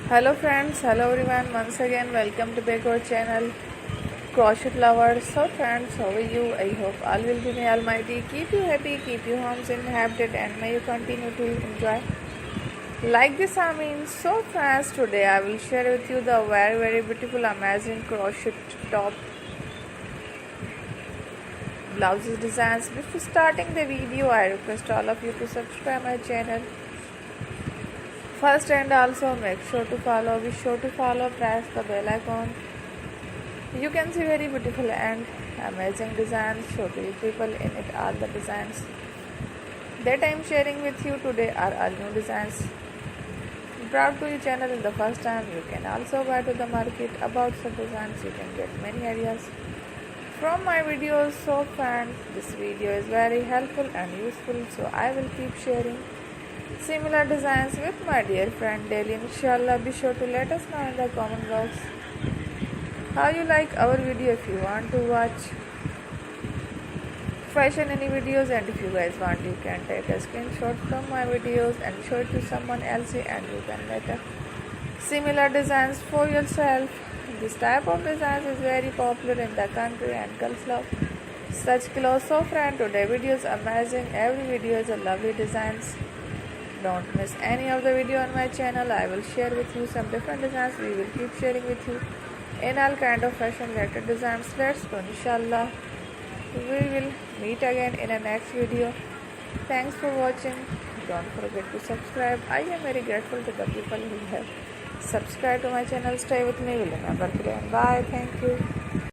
Hello friends, hello everyone. Once again, welcome to back our channel, Crochet Lovers. So friends, how are you? I hope all will be may Almighty keep you happy, keep you homes inhabited, and may you continue to enjoy. Like this, I mean. So friends, today I will share with you the very beautiful, amazing crochet top blouses designs. Before starting the video, I request all of you to subscribe my channel first, and also make sure to follow, be sure to follow, press the bell icon. You can see very beautiful and amazing designs show to you people in it. All the designs that I am sharing with you today are all new designs brought to your channel in the first time. You can also buy to the market about such designs. You can get many ideas from my videos. So friends, this video is very helpful and useful, so I will keep sharing similar designs with my dear friend daily, inshallah. Be sure to let us know in the comment box how you like our video. If you want to watch fashion any videos, and if you guys want, you can take a screenshot from my videos and show it to someone else, and you can make a similar designs for yourself. This type of designs is very popular in the country and girls love such clothes. So friend, today video is amazing. Every video is a lovely designs. Don't miss any of the video on my channel. I will share with you some different designs. We will keep sharing with you in all kind of fashion related designs. Let's go, inshallah. We will meet again in a next video. Thanks for watching. Don't forget to subscribe. I am very grateful to the people who have subscribed to my channel. Stay with me. Will remember today. Bye. Thank you.